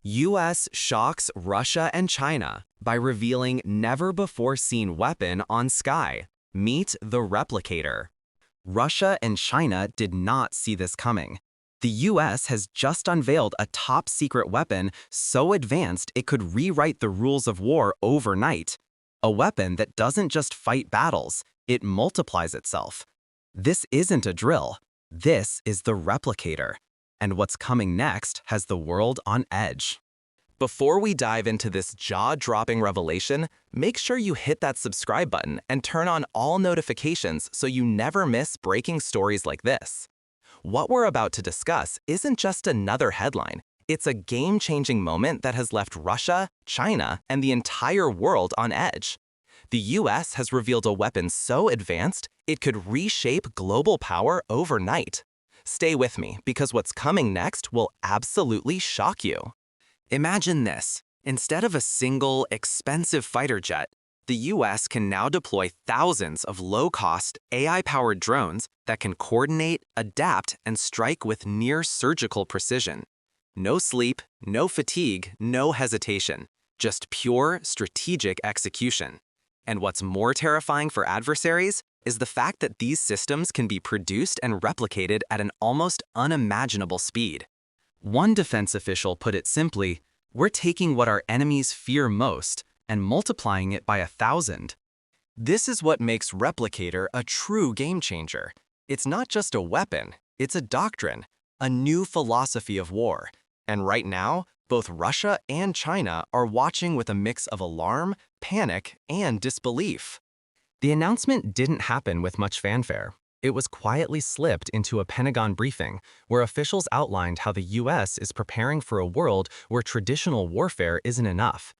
US shocks Russia and China by revealing never-before-seen weapon on sky. Meet the Replicator. Russia and China did not see this coming. The US has just unveiled a top-secret weapon so advanced it could rewrite the rules of war overnight. A weapon that doesn't just fight battles, it multiplies itself. This isn't a drill. This is the Replicator. And what's coming next has the world on edge. Before we dive into this jaw-dropping revelation, make sure you hit that subscribe button and turn on all notifications so you never miss breaking stories like this. What we're about to discuss isn't just another headline. It's a game-changing moment that has left Russia, China, and the entire world on edge. The US has revealed a weapon so advanced, it could reshape global power overnight. Stay with me, because what's coming next will absolutely shock you. Imagine this. Instead of a single, expensive fighter jet, the US can now deploy thousands of low-cost, AI-powered drones that can coordinate, adapt, and strike with near-surgical precision. No sleep, no fatigue, no hesitation. Just pure, strategic execution. And what's more terrifying for adversaries is the fact that these systems can be produced and replicated at an almost unimaginable speed. One defense official put it simply, "We're taking what our enemies fear most and multiplying it by 1,000. This is what makes Replicator a true game-changer. It's not just a weapon, it's a doctrine, a new philosophy of war. And right now, both Russia and China are watching with a mix of alarm, panic, and disbelief. The announcement didn't happen with much fanfare. It was quietly slipped into a Pentagon briefing, where officials outlined how the US is preparing for a world where traditional warfare isn't enough.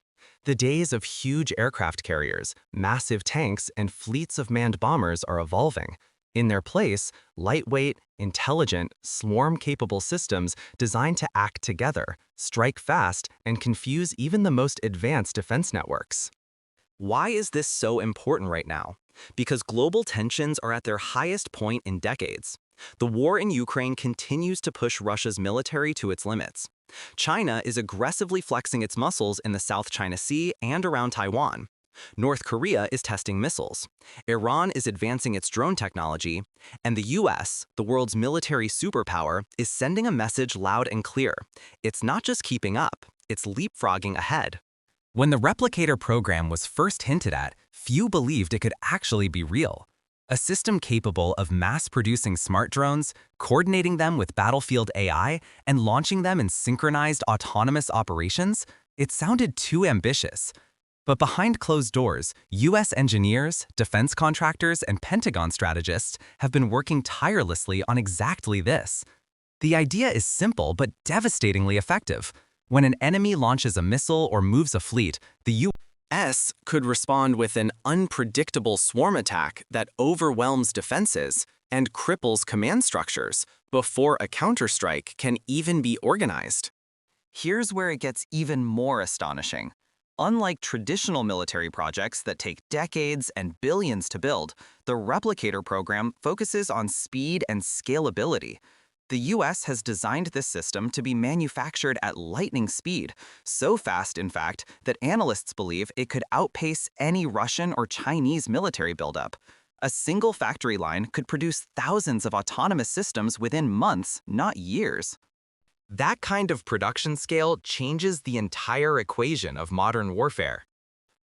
The days of huge aircraft carriers, massive tanks, and fleets of manned bombers are evolving. In their place, lightweight, intelligent, swarm-capable systems designed to act together, strike fast, and confuse even the most advanced defense networks. Why is this so important right now? Because global tensions are at their highest point in decades. The war in Ukraine continues to push Russia's military to its limits. China is aggressively flexing its muscles in the South China Sea and around Taiwan. North Korea is testing missiles. Iran is advancing its drone technology. And the US, the world's military superpower, is sending a message loud and clear. It's not just keeping up, it's leapfrogging ahead. When the Replicator program was first hinted at, few believed it could actually be real. A system capable of mass-producing smart drones, coordinating them with battlefield AI, and launching them in synchronized autonomous operations, it sounded too ambitious. But behind closed doors, US engineers, defense contractors, and Pentagon strategists have been working tirelessly on exactly this. The idea is simple but devastatingly effective. When an enemy launches a missile or moves a fleet, the US could respond with an unpredictable swarm attack that overwhelms defenses and cripples command structures before a counterstrike can even be organized. Here's where it gets even more astonishing. Unlike traditional military projects that take decades and billions to build, the Replicator program focuses on speed and scalability. The US has designed this system to be manufactured at lightning speed, so fast, in fact, that analysts believe it could outpace any Russian or Chinese military buildup. A single factory line could produce thousands of autonomous systems within months, not years. That kind of production scale changes the entire equation of modern warfare.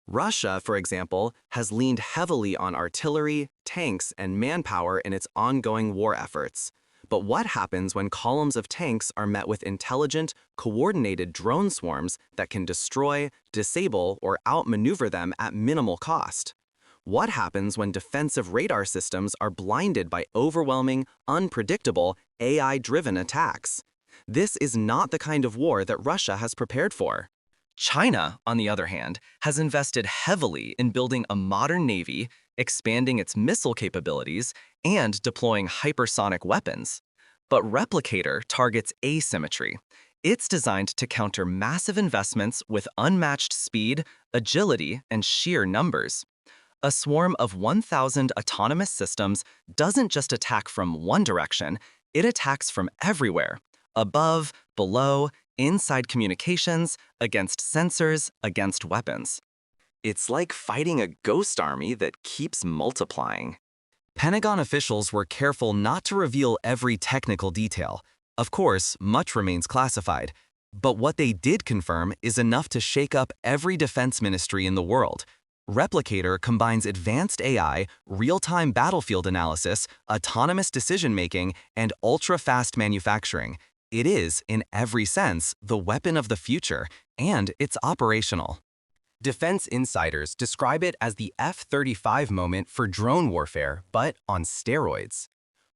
Russia, for example, has leaned heavily on artillery, tanks, and manpower in its ongoing war efforts. But what happens when columns of tanks are met with intelligent, coordinated drone swarms that can destroy, disable, or outmaneuver them at minimal cost? What happens when defensive radar systems are blinded by overwhelming, unpredictable, AI-driven attacks? This is not the kind of war that Russia has prepared for. China, on the other hand, has invested heavily in building a modern navy, expanding its missile capabilities, and deploying hypersonic weapons. But Replicator targets asymmetry. It's designed to counter massive investments with unmatched speed, agility, and sheer numbers. A swarm of 1,000 autonomous systems doesn't just attack from one direction, it attacks from everywhere: above, below, inside communications, against sensors, against weapons. It's like fighting a ghost army that keeps multiplying. Pentagon officials were careful not to reveal every technical detail. Of course, much remains classified. But what they did confirm is enough to shake up every defense ministry in the world. Replicator combines advanced AI, real-time battlefield analysis, autonomous decision-making, and ultra-fast manufacturing. It is, in every sense, the weapon of the future, and it's operational. Defense insiders describe it as the F-35 moment for drone warfare, but on steroids.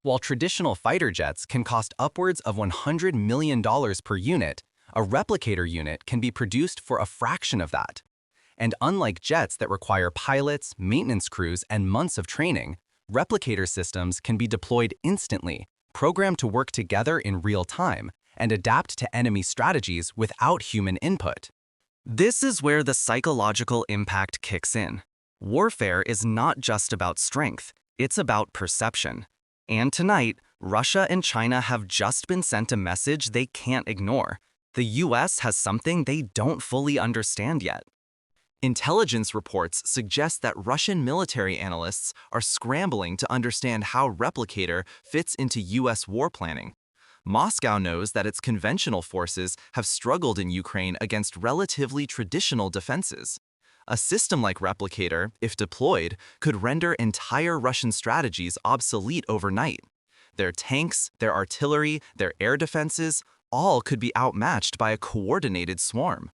While traditional fighter jets can cost upwards of $100 million per unit, a replicator unit can be produced for a fraction of that. And unlike jets that require pilots, maintenance crews, and months of training, replicator systems can be deployed instantly, programmed to work together in real time, and adapt to enemy strategies without human input. This is where the psychological impact kicks in. Warfare is not just about strength, it's about perception. And tonight, Russia and China have just been sent a message they can't ignore. The US has something they don't fully understand yet. Intelligence reports suggest that Russian military analysts are scrambling to understand how Replicator fits into US war planning. Moscow knows that its conventional forces have struggled in Ukraine against relatively traditional defenses. A system like Replicator, if deployed, could render entire Russian strategies obsolete overnight. Their tanks, their artillery, their air defenses, all could be outmatched by a coordinated swarm.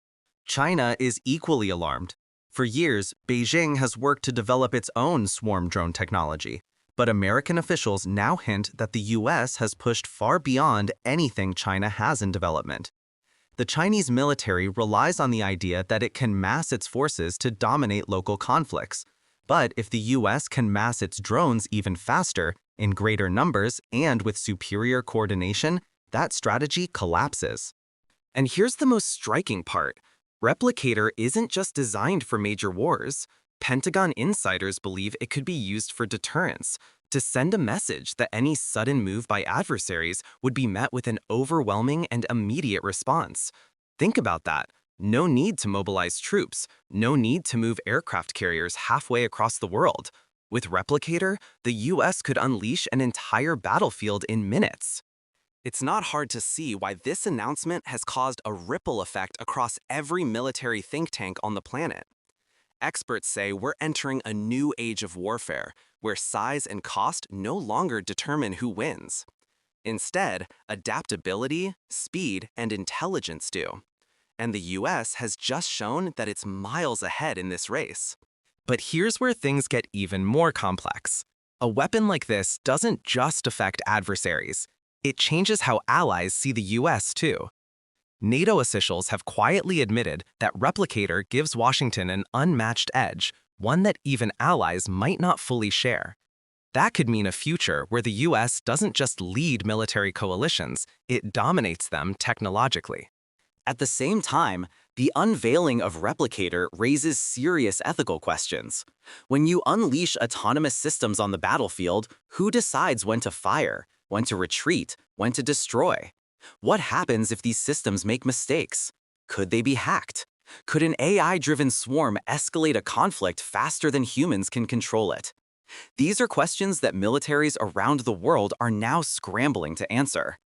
China is equally alarmed. For years, Beijing has worked to develop its own swarm drone technology, but American officials now hint that the US has pushed far beyond anything China has in development. The Chinese military relies on the idea that it can mass its forces to dominate local conflicts. But if the US can mass its drones even faster, in greater numbers, and with superior coordination, that strategy collapses. And here's the most striking part. Replicator isn't just designed for major wars. Pentagon insiders believe it could be used for deterrence, to send a message that any sudden move by adversaries would be met with an overwhelming and immediate response. Think about that. No need to mobilize troops, no need to move aircraft carriers halfway across the world. With Replicator, the US could unleash an entire battlefield in minutes. It's not hard to see why this announcement has caused a ripple effect across every military think tank on the planet. Experts say we're entering a new age of warfare, where size and cost no longer determine who wins. Instead, adaptability, speed, and intelligence do. And the US has just shown that it's miles ahead in this race. But here's where things get even more complex. A weapon like this doesn't just affect adversaries. It changes how allies see the US too. NATO officials have quietly admitted that Replicator gives Washington an unmatched edge, one that even allies might not fully share. That could mean a future where the US doesn't just lead military coalitions, it dominates them technologically. At the same time, the unveiling of Replicator raises serious ethical questions. When you unleash autonomous systems on the battlefield, who decides when to fire, when to retreat, when to destroy? What happens if these systems make mistakes? Could they be hacked? Could an AI-driven swarm escalate a conflict faster than humans can control it? These are questions that militaries around the world are now scrambling to answer.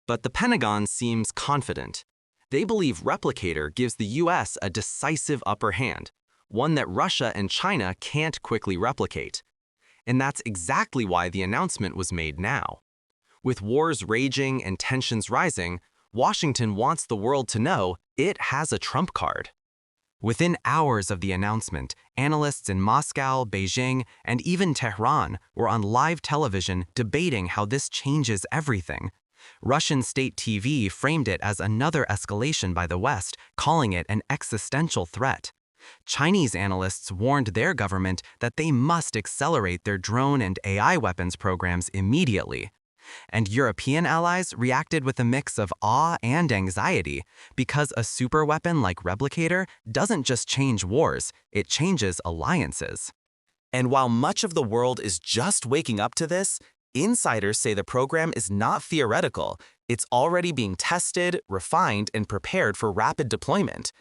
But the Pentagon seems confident. They believe Replicator gives the US a decisive upper hand, one that Russia and China can't quickly replicate. And that's exactly why the announcement was made now. With wars raging and tensions rising, Washington wants the world to know it has a trump card. Within hours of the announcement, analysts in Moscow, Beijing, and even Tehran were on live television debating how this changes everything. Russian state TV framed it as another escalation by the West, calling it an existential threat. Chinese analysts warned their government that they must accelerate their drone and AI weapons programs immediately. And European allies reacted with a mix of awe and anxiety, because a superweapon like Replicator doesn't just change wars, it changes alliances. And while much of the world is just waking up to this, Insiders say the program is not theoretical, it's already being tested, refined, and prepared for rapid deployment.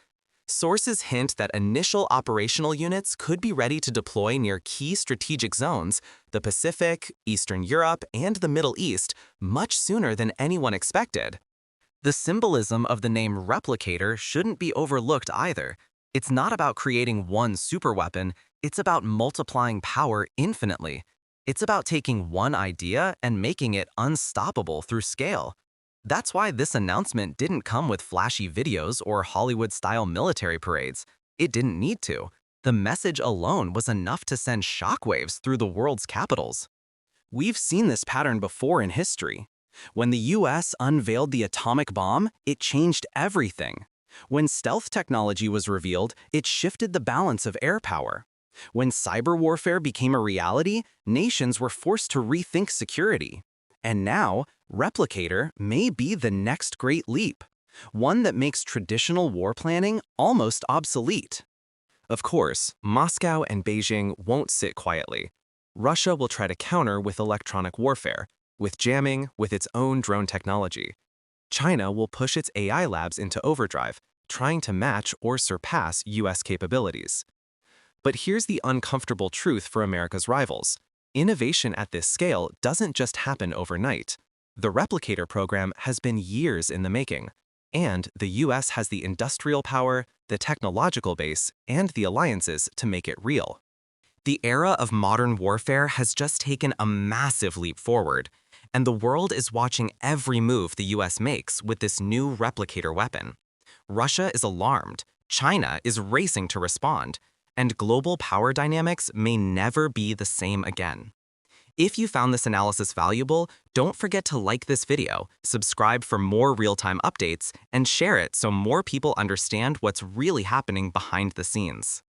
Sources hint that initial operational units could be ready to deploy near key strategic zones, the Pacific, Eastern Europe, and the Middle East, much sooner than anyone expected. The symbolism of the name Replicator shouldn't be overlooked either. It's not about creating one superweapon, it's about multiplying power infinitely. It's about taking one idea and making it unstoppable through scale. That's why this announcement didn't come with flashy videos or Hollywood-style military parades. It didn't need to. The message alone was enough to send shockwaves through the world's capitals. We've seen this pattern before in history. When the US unveiled the atomic bomb, it changed everything. When stealth technology was revealed, it shifted the balance of air power. When cyber warfare became a reality, nations were forced to rethink security. And now, Replicator may be the next great leap, one that makes traditional war planning almost obsolete. Of course, Moscow and Beijing won't sit quietly. Russia will try to counter with electronic warfare, with jamming, with its own drone technology. China will push its AI labs into overdrive, trying to match or surpass US capabilities. But here's the uncomfortable truth for America's rivals. Innovation at this scale doesn't just happen overnight. The Replicator program has been years in the making, and the US has the industrial power, the technological base, and the alliances to make it real. The era of modern warfare has just taken a massive leap forward, and the world is watching every move the US makes with this new Replicator weapon. Russia is alarmed, China is racing to respond, and global power dynamics may never be the same again. If you found this analysis valuable, don't forget to like this video, subscribe for more real-time updates, and share it so more people understand what's really happening behind the scenes.